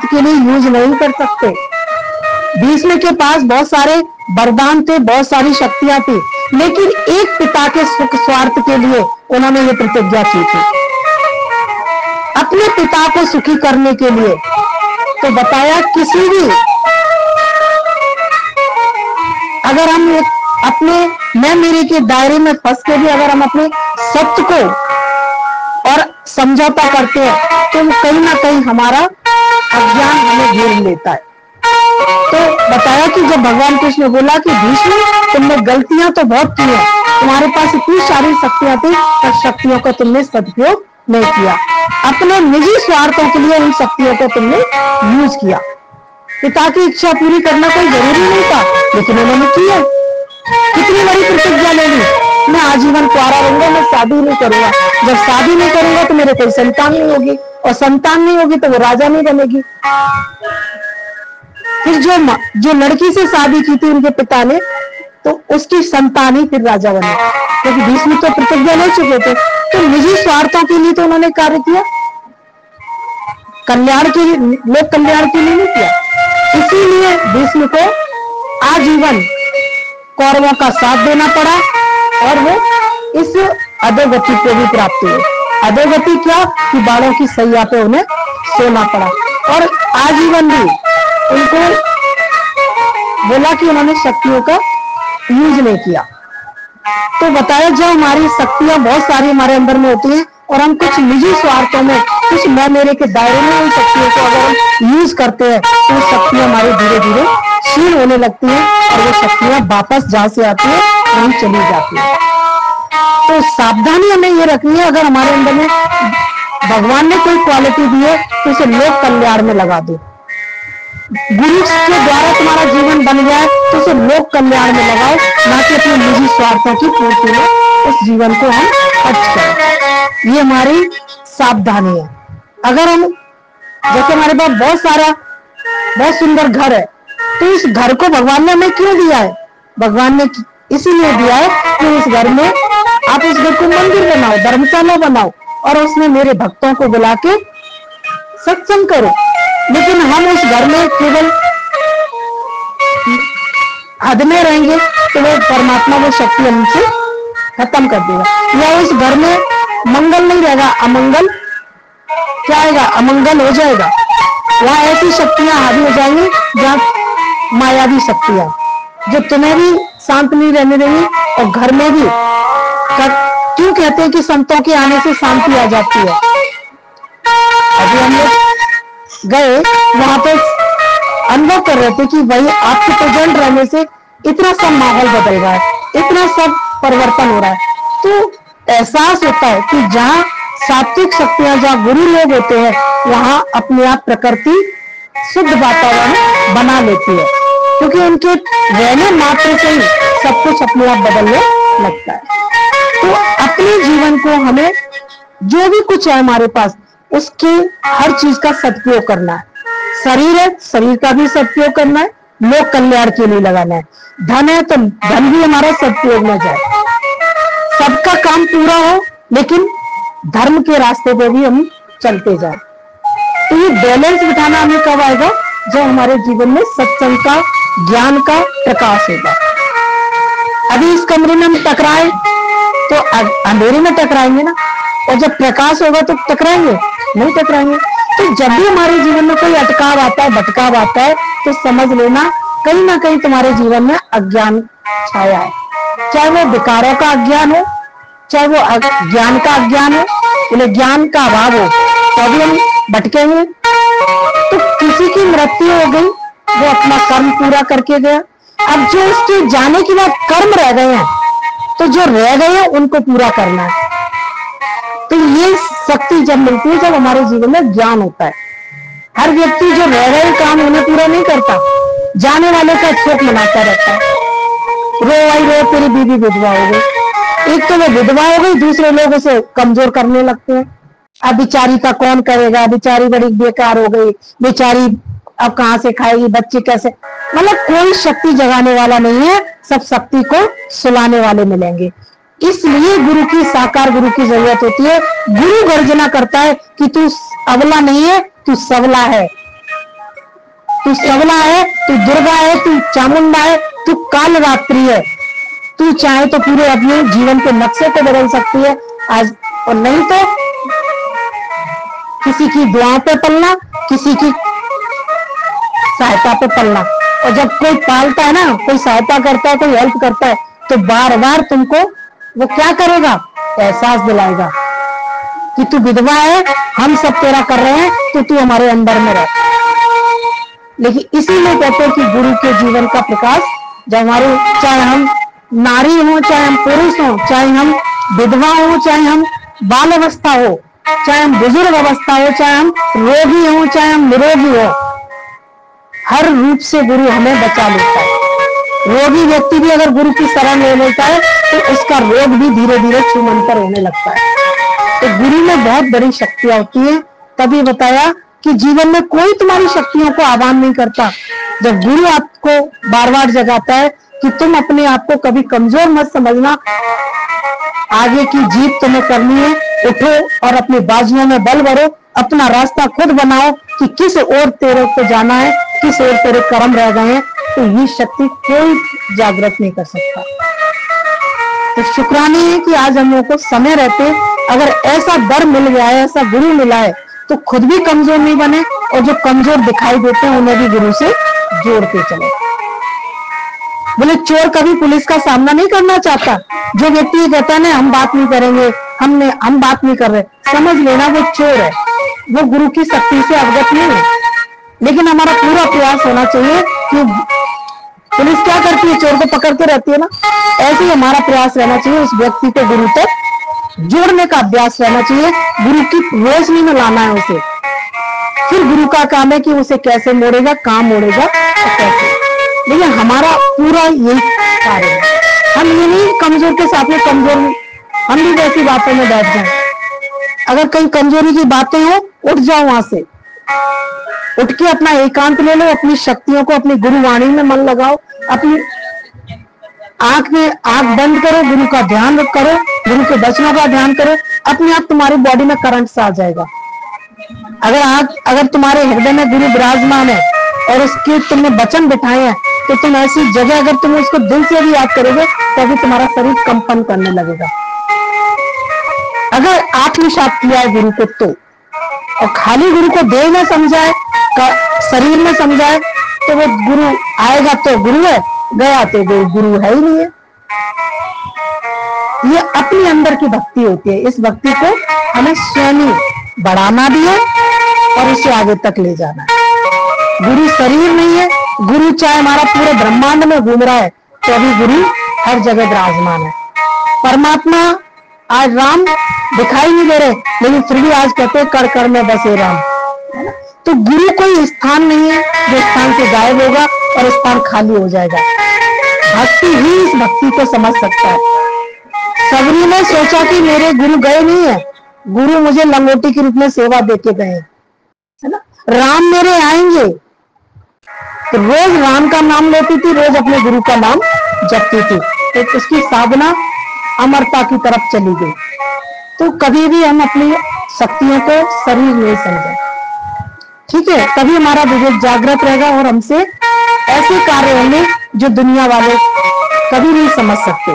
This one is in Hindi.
के लिए यूज नहीं कर सकते। भीष्म के पास बहुत सारे वरदान थे, बहुत सारी शक्तियां थी, लेकिन एक पिता के सुख स्वार्थ के लिए उन्होंने ये प्रतिज्ञा की थी, अपने पिता को सुखी करने के लिए। तो बताया किसी भी, अगर हम अपने मैं मेरे के दायरे में फंस के भी अगर हम अपने सत्य को और समझौता करते हैं तो कहीं ना कहीं हमारा अज्ञान हमें घेर लेता है। तो बताया कि जब भगवान कृष्ण ने बोला कि भीष्म तुमने गलतियां तो बहुत की है, तुम्हारे पास इतनी सारी शक्तियां थी पर शक्तियों का तुमने सदुपयोग नहीं किया, अपने निजी स्वार्थों के लिए उन शक्तियों को तुमने यूज किया। पिता की इच्छा पूरी करना कोई जरूरी नहीं था, लेकिन उन्होंने किया। कितनी बड़ी प्रतिज्ञा ले ली, मैं आजीवन कुंवारा रहूंगा, मैं शादी नहीं करूंगा, जब शादी नहीं करूंगा तो मेरे कोई संतान नहीं होगी, और संतान नहीं होगी तो वो राजा नहीं बनेगी। फिर जो लड़की से शादी की थी उनके पिता ने, तो उसकी संतान ही फिर राजा बने, क्योंकि भीष्म तो प्रतिज्ञा ले चुके थे। तो निजी स्वार्थों के लिए तो उन्होंने कार्य किया, कल्याण के लिए, लोक कल्याण के लिए नहीं किया। इसीलिए भीष्म को आजीवन कौरवों का साथ देना पड़ा और वो इस अधोगति को भी प्राप्त हुए। अधोगति क्या कि बाणों की सैया पे उन्हें सोना पड़ा, और आजीवन भी उनको बोला कि उन्होंने शक्तियों का यूज नहीं किया। तो बताया जब हमारी शक्तियां बहुत सारी हमारे अंदर में होती हैं और हम कुछ निजी स्वार्थों में, कुछ मैं मेरे के दायरे में उन शक्तियों को अगर हम यूज करते हैं तो शक्तियां हमारी धीरे धीरे क्षीण होने लगती हैं और वो शक्तियां वापस जहां से आती है वहीं चली जाती है। तो सावधानी हमें ये रखनी है, अगर हमारे अंदर में भगवान ने कोई क्वालिटी दी है तो उसे लोक कल्याण में लगा दो। गुरु के द्वारा तुम्हारा जीवन बन गया है तो उसे लोक कल्याण में लगाओ, ना कि अपने निजी स्वार्थों की पूर्ति में उस जीवन को हम खर्च करें। ये हमारी सावधानी है। अगर हम, जैसे हमारे पास बहुत सुंदर घर है, तो इस घर को भगवान ने हमें क्यों दिया है? भगवान ने इसीलिए दिया है कि इस घर में आप इस घर को मंदिर बनाओ, धर्मशाला बनाओ, और उसमें मेरे भक्तों को बुला के सत्संग करो। लेकिन हम उस घर में केवल हद में रहेंगे तो वो परमात्मा वो शक्ति हमसे खत्म कर देगा, या उस घर में मंगल नहीं रहेगा, अमंगल क्या आएगा, अमंगल हो जाएगा। वहां ऐसी शक्तियां हावी हो जाएंगी जहां मायावी शक्तियां, जो तुम्हें भी शांत नहीं रहने देंगी और घर में भी। क्यों कहते हैं कि संतों के आने से शांति आ जाती है? अभी हम लोग गए वहां पे अनुभव कर रहे थे कि भाई आपके प्रेजेंट रहने से इतना सब माहौल बदल रहा है, इतना सब परिवर्तन हो रहा है। तो एहसास होता है कि जहाँ सात्विक शक्तियां, जहाँ गुरु लोग होते हैं, वहां अपने आप प्रकृति शुद्ध वातावरण बना लेती है, क्योंकि उनके रहने मात्र से ही सब कुछ अपने आप बदलने लगता है। तो अपने जीवन को हमें जो भी कुछ है हमारे पास, उसके हर चीज का सदुपयोग करना है। शरीर है, शरीर का भी सदुपयोग करना है, लोक कल्याण के लिए लगाना है। धन है तो धन भी हमारा सदुपयोग में जाए, सबका काम पूरा हो, लेकिन धर्म के रास्ते पे भी हम चलते जाए। तो ये बैलेंस बिठाना हमें कब आएगा? जब हमारे जीवन में सत्संग का, ज्ञान का प्रकाश होगा। अभी इस कमरे में हम टकराए तो अंधेरे में टकराएंगे ना, और जब प्रकाश होगा तो टकराएंगे नहीं? टकराएंगे। तो जब भी हमारे जीवन में कोई अटकाव आता है, भटकाव आता है, तो समझ लेना कहीं ना कहीं तुम्हारे जीवन में अज्ञान छाया है। चाहे वो विकारों का अज्ञान हो, चाहे वो ज्ञान का अज्ञान हो, उन्हें ज्ञान का अभाव हो, तो भी हम भटकेंगे। तो किसी की मृत्यु हो गई, वो अपना कर्म पूरा करके गया। अब जो उसके जाने के बाद कर्म रह गए हैं, तो जो रह गए हैं उनको पूरा करना है। तो ये शक्ति जब मिलती है, जब हमारे जीवन में ज्ञान होता है। हर व्यक्ति जो रह गए काम उन्हें पूरा नहीं करता, जाने वाले का शोक मनाता रहता है। रो आई रो, तेरी बीवी विधवा हो गई। एक तो वो विधवा हो गई, दूसरे लोग उसे कमजोर करने लगते हैं। अब बेचारी का कौन करेगा, बेचारी बड़ी बेकार हो गई, बेचारी अब कहां से खाएगी, बच्चे कैसे, मतलब कोई शक्ति जगाने वाला नहीं है, सब शक्ति को सुलाने वाले मिलेंगे। इसलिए गुरु की, साकार गुरु की जरूरत होती है। गुरु गर्जना करता है कि तू अबला नहीं है, तू सबला है। तू सबला है, तू दुर्गा है, तू चामुंडा है, तू कालरात्रि है। तू चाहे तो पूरे अपने जीवन के नक्शे को बदल सकती है आज, और नहीं तो किसी की दुआओं पे पलना, किसी की सहायता पे पलना। और जब कोई पालता है ना, कोई सहायता करता है, कोई हेल्प करता है, तो बार बार तुमको वो क्या करेगा, एहसास दिलाएगा कि तू विधवा है, हम सब तेरा कर रहे हैं, तो तू हमारे अंदर में रह। लेकिन इसीलिए कहते हैं कि गुरु के जीवन का प्रकाश जब हमारे, चाहे हम नारी हो, चाहे हम पुरुष हो, चाहे हम विधवा हो, चाहे हम बाल अवस्था हो, चाहे हम बुजुर्ग अवस्था हो, चाहे हम रोगी हो, चाहे हम निरोगी हो, हर रूप से गुरु हमें बचा लेता है। रोगी व्यक्ति भी अगर गुरु की शरण ले लेता है तो उसका रोग भी धीरे धीरे छूमंतर होने लगता है। तो गुरु में बहुत बड़ी शक्तियां होती है। तभी बताया कि जीवन में कोई तुम्हारी शक्तियों को आह्वान नहीं करता। जब गुरु आपको बार बार जगाता है कि तुम अपने आप को कभी कमजोर मत समझना, आगे की जीत तुम्हें करनी है, उठो और अपनी बाजुओं में बल भरो, अपना रास्ता खुद बनाओ कि किस ओर तेरे को जाना है, किस ओर तेरे कर्म रह गए हैं, तो ये शक्ति कोई जागृत नहीं कर सकता। तो शुक्राने है कि आज हम लोगों को समय रहते अगर ऐसा दर मिल गया है, ऐसा गुरु मिला है, तो खुद भी कमजोर नहीं बने और जो कमजोर दिखाई देते हैं उन्हें भी गुरु से जोड़ते चले। बोले चोर कभी पुलिस का सामना नहीं करना चाहता। जो व्यक्ति ये कहता है ना हम बात नहीं करेंगे, हम बात नहीं कर रहे, समझ लेना वो चोर है, वो गुरु की शक्ति से अवगत नहीं है। लेकिन हमारा पूरा प्रयास होना चाहिए कि पुलिस क्या करती है, चोर को पकड़ते रहती है ना, ऐसे ही हमारा प्रयास रहना चाहिए उस व्यक्ति को गुरु तक जोड़ने का अभ्यास रहना चाहिए, गुरु की रोशनी में लाना है उसे। फिर गुरु का काम है कि उसे कैसे मोड़ेगा, कहां मोड़ेगा और कैसे। लेकिन हमारा पूरा यही कार्य है। हम ये नहीं कमजोर के साथ में कमजोर, हम भी वैसी बातों में बैठ जाए। अगर कहीं कमजोरी की बातें हो, उठ जाओ वहां से, उठ के अपना एकांत ले लो, अपनी शक्तियों को अपनी गुरुवाणी में मन लगाओ, अपनी आंख में आंख बंद करो, गुरु का ध्यान करो, गुरु के वचनों का ध्यान करो, अपने आप तुम्हारी बॉडी में करंट सा आ जाएगा। अगर तुम्हारे हृदय में गुरु विराजमान है और उसके तुमने वचन बिठाए हैं, तो तुम ऐसी जगह अगर तुम उसको दिल से भी याद करोगे तो अभी तुम्हारा शरीर कंपन करने लगेगा। अगर आत्मसात किया है गुरु को तो, और खाली गुरु को देह में समझाए, शरीर में समझाए, तो वो गुरु आएगा तो गुरु है, गया तो वो गुरु है ही नहीं है। ये अपने अंदर की भक्ति होती है। इस भक्ति को हमें स्वयं बढ़ाना भी है और इसे आगे तक ले जाना है। गुरु शरीर नहीं है, गुरु चाहे हमारा पूरे ब्रह्मांड में घूम रहा है तो अभी गुरु हर जगह विराजमान है। परमात्मा आज राम दिखाई नहीं दे रहे, लेकिन फिर भी आज कहते हैं कण कण में बसे राम। तो गुरु कोई स्थान नहीं है जो स्थान से गायब होगा और स्थान खाली हो जाएगा। भक्ति ही इस भक्ति को समझ सकता है। सबरी ने सोचा कि मेरे गुरु गए नहीं है, गुरु मुझे लंगोटी के रूप में सेवा देके गए, है ना। राम मेरे आएंगे, तो रोज राम का नाम लेती थी, रोज अपने गुरु का नाम जपती थी, तो उसकी साधना अमरता की तरफ चली गई। तो कभी भी हम अपनी शक्तियों को शरीर नहीं समझे, ठीक है, तभी हमारा विवेक जागृत रहेगा और हमसे ऐसे कार्य होंगे जो दुनिया वाले कभी नहीं समझ सकते।